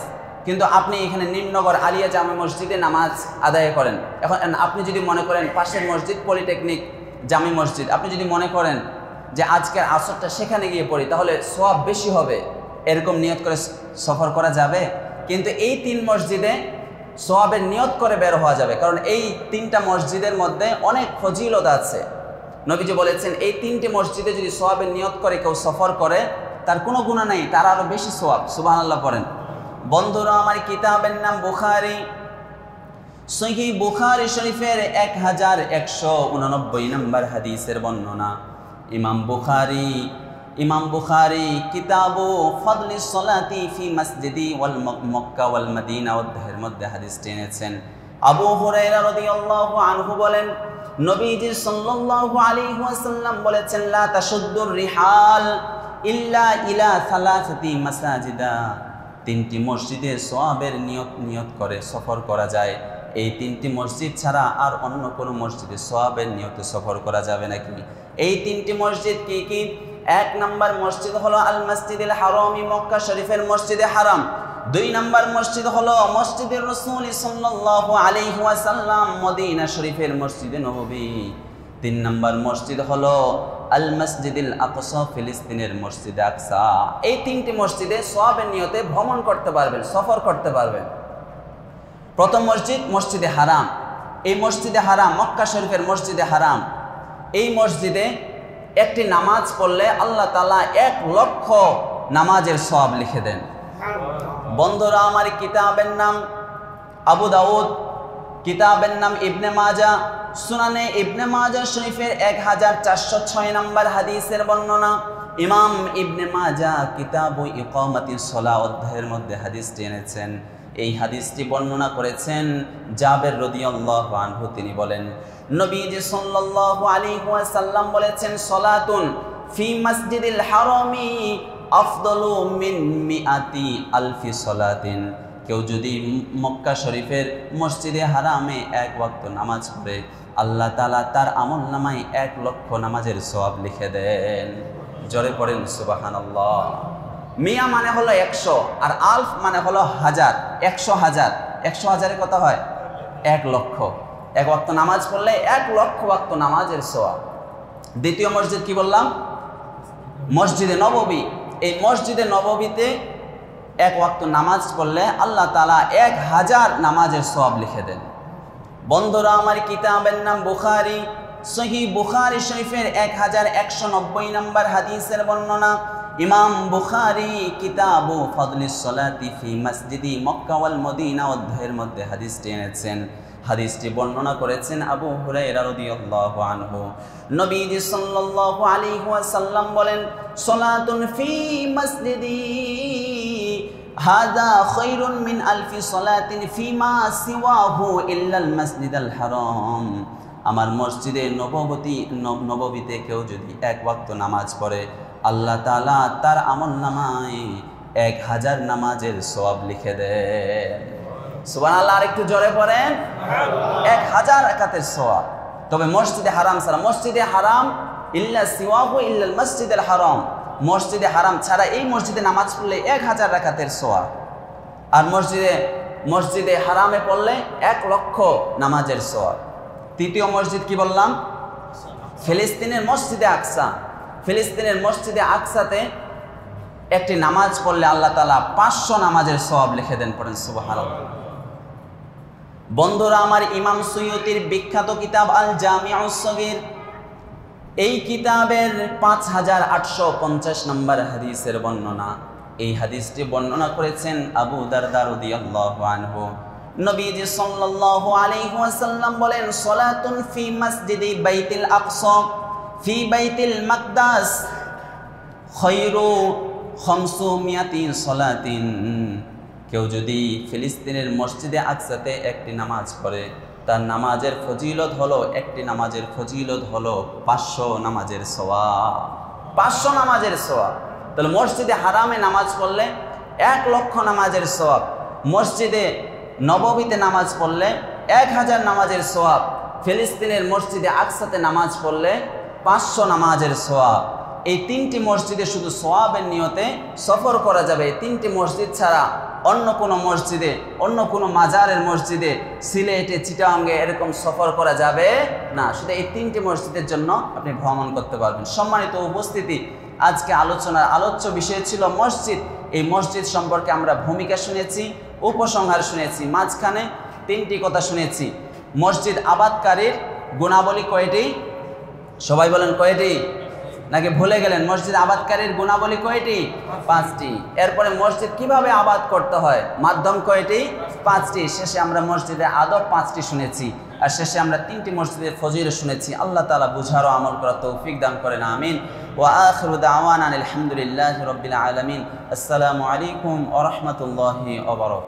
Speaker 1: কিন্তু আপনি এখানে নিম্নগর আলিয়া জামে মসজিদে নামাজ আদায় করেন। এখন আপনি যদি মনে করেন পাশের মসজিদ পলিটেকনিক জামি মসজিদ, আপনি যদি মনে করেন যে আজকের আসরটা সেখানে গিয়ে পড়ি তাহলে সওয়াব বেশি হবে, এরকম নিয়ত করে সফর করা যাবে। কিন্তু এই 3 মসজিদে সওয়াবের নিয়ত করে বের হওয়া যাবে, কারণ এই 3টা মসজিদের মধ্যে অনেক ফজিলত আছে। নবীজি বলেছেন, এই 3টি মসজিদে যদি সওয়াবের নিয়ত করে কেউ সফর করে তার কোনো গুনাহ নাই, তার আরো বেশি সওয়াব। সুবহানাল্লাহ পড়েন। বন্ধুরা আমার, কিতাবের নাম বুখারী, সহিহ বুখারী শরীফের 1189 নম্বর হাদিসের বর্ণনা। ইমাম বুখারী কিতাবু ফাদলিস সালাতি ফি মসজিদি ওয়াল মক্কা ওয়াল মদিনা অধ্যায়ের মধ্যে হাদিসটি এনেছেন। আবু হুরায়রা রাদিয়াল্লাহু আনহু বলেন, নবীজি সাল্লাল্লাহু আলাইহি ওয়াসাল্লাম বলেছেন, লা তাশুদ্দুর রিহাল ইল্লা ইলা সালাসাতি মাসাজিদা, 3টি মসজিদে সওয়াবের নিয়ত করে সফর করা যায়। এই 3টি মসজিদ ছাড়া আর অন্য কোনো মসজিদে সওয়াবের নিয়তে সফর করা যাবে নাকি? এই 3টি মসজিদ কি কি? 1 নম্বর মসজিদ হলো আল মসজিদুল হারামি, মক্কা শরীফের মসজিদে হারাম। 2 নম্বর মসজিদ হলো মসজিদুর রাসূল সাল্লাল্লাহু আলাইহি ওয়াসাল্লাম, মদিনা শরীফের মসজিদে নববী। 3 নম্বর মসজিদ হলো আল মসজিদুল আকসা, ফিলিস্তিনের মসজিদে আকসা। এই 3টি মসজিদে সওয়াবের নিয়তে ভ্রমণ করতে পারবেন, সফর করতে পারবেন। প্রথম মসজিদ মসজিদে হারাম। এই মসজিদে হারাম মক্কা শরীফের মসজিদে হারাম। এই মসজিদে একটি নামাজ পড়লে আল্লাহ তাআলা 1 লক্ষ নামাজের সওয়াব লিখে দেন। বন্ধুরা আমার, কিতাবের নাম আবু দাউদ, কিতাবের নাম ইবনে মাজাহ, সুনানে ইবনে মাজাহ শরীফের 1406 নম্বর হাদিসের বর্ণনা। ইমাম ইবনে মাজাহ কিতাবু ইকামাতিস সালাহ অধ্যায়ের মধ্যে হাদিসটি এনেছেন। এই হাদিসটি বর্ণনা করেছেন জাবের রাদিয়াল্লাহু আনহু। তিনি বলেন নবীজি সাল্লাল্লাহু আলাইহি ওয়াসাল্লাম বলেছেন সলাতুন ফি মসজিদিল হারামি আফদালু মিন মিআতি আলফি সলাতিন। কেউ যদি মক্কা শরীফের মসজিদে হারামে এক ওয়াক্ত নামাজ পড়ে আল্লাহ তাআলা তার আমল নামায় 1 লক্ষ নামাজের সওয়াব লিখে দেন। জোরে পড়েন সুবহানাল্লাহ। মিয়া মানে হলো 100 আর আলফ মানে হলো হাজার। 100,000 100,000 কত হয়? 1 লক্ষ। এক ওয়াক্ত নামাজ পড়লে 1 লক্ষ ওয়াক্ত নামাজের সওয়াব। দ্বিতীয় মসজিদ কি বললাম? মসজিদে নববী। এই মসজিদে নববীতে 1 ওয়াক্ত নামাজ পড়লে আল্লাহ তাআলা 1000 নামাজের সওয়াব লিখে দেন। বন্ধুরা আমার কিতাবের নাম বুখারী। সহিহ বুখারী শরীফের 1190 নম্বর হাদিসের বর্ণনা। ইমাম বুখারী কিতাবু ফাদলিস সালাতি ফি মসজিদি মক্কা ওয়াল মদিনা অধ্যায়ের মধ্যে হাদিসটি এনেছেন। হাদিসটি বর্ণনা করেছেন আবু হুরায়রা রাদিয়াল্লাহু আনহু। নবীজি সাল্লাল্লাহু আলাইহি ওয়াসাল্লাম বলেন সালাতুন ফি মসজিদি হাযা খায়রুন মিন আলফি সালাতিন ফিমা সিওয়াহু ইল্লাল মসজিদাল হারাম। আমার মসজিদে নববীতে কেউ যদি 1 ওয়াক্ত নামাজ পড়ে আল্লাহ তাআলা তার আমল নামায় 1000 নামাজের সওয়াব লিখে দেন। সুবহানাল্লাহ। আর একটু জোরে পড়েন 1000 রাকাতের সওয়াব। তবে মসজিদে হারাম ছাড়া, মসজিদে হারাম ইল্লা সিওয়াহু ইল্লাল মসজিদুল হারাম, মসজিদে হারাম ছাড়া এই মসজিদে নামাজ পড়লে 1000 রাকাতের সওয়াব। আর মসজিদে হারামে পড়লে 1 লক্ষ নামাজের সওয়াব। তৃতীয় মসজিদ কি বললাম? ফিলিস্তিনের মসজিদে আকসা। ফিলিস্তিনের মসজিদে আকসাতে একটি নামাজ পড়লে আল্লাহ তাআলা 500 নামাজের সওয়াব লিখে দেন। পড়েন সুবহানাল্লাহ। বন্ধুরা আমার ইমাম সুয়ুতির বিখ্যাত কিতাব আল জামিউস সগীর, এই কিতাবের 5850 নম্বর হাদিসের বর্ণনা। এই হাদিসটি বর্ণনা করেছেন আবু দারদা রাদিয়াল্লাহু আনহু। নবীজি সাল্লাল্লাহু আলাইহি ওয়াসাল্লাম বলেন সালাতুন ফি মসজিদি বাইতুল আকসা ফি বাইতুল মাকদাস খায়রু 500 সালাতিন। কেউ যদি ফিলিস্তিনের মসজিদে আকসাতে একটি নামাজ পড়ে তার নামাজের ফজিলত হলো, একটি নামাজের ফজিলত হলো 500 নামাজের সওয়াব। 500 নামাজের সওয়াব। তাহলে মসজিদে হারামে নামাজ পড়লে 1 লক্ষ নামাজের সওয়াব। মসজিদে নববীতে নামাজ পড়লে 1000 নামাজের সওয়াব। ফিলিস্তিনের মসজিদে আকসাতে নামাজ পড়লে 500 নামাজের সওয়াব। এই 3টি মসজিদে শুধু সওয়াবের নিয়তে সফর করা যাবে। এই 3টি মসজিদ ছাড়া অন্য কোনো মসজিদে, অন্য কোনো মাজারের মসজিদে, সিলেটে, চিটাগাঙ্গে এরকম সফর করা যাবে না। শুধু এই 3টি মসজিদের জন্য আপনি ভ্রমণ করতে পারবেন। সম্মানিত উপস্থিতি, আজকে আলোচনার আলোচ্য বিষয় ছিল মসজিদ। এই মসজিদ সম্পর্কে আমরা ভূমিকা শুনেছি, উপসংহার শুনেছি, মাঝখানে 3টি কথা শুনেছি। মসজিদ আবাদকারীর গুণাবলী কয়টি? সবাই বলেন কয়টি? নাকি ভুলে গেলেন? মসজিদ আবাদকারীর গুণাবলী কয়টি? 5টি। এরপরে মসজিদ কিভাবে আবাদ করতে হয়, মাধ্যম কয়টি? 5টি। শেষে আমরা মসজিদের আদব 5টি শুনেছি। আর শেষে আমরা 3টি মসজিদের ফজিলত শুনেছি। আল্লাহ তাআলা বুঝার ও আমল করার তৌফিক দান করেন। আমিন। ওয়া আখিরু দাওয়ানা আলহামদুলিল্লাহি রাব্বিল আলামিন। আসসালামু আলাইকুম ওয়া রাহমাতুল্লাহি ওয়া বারাকাতুহু।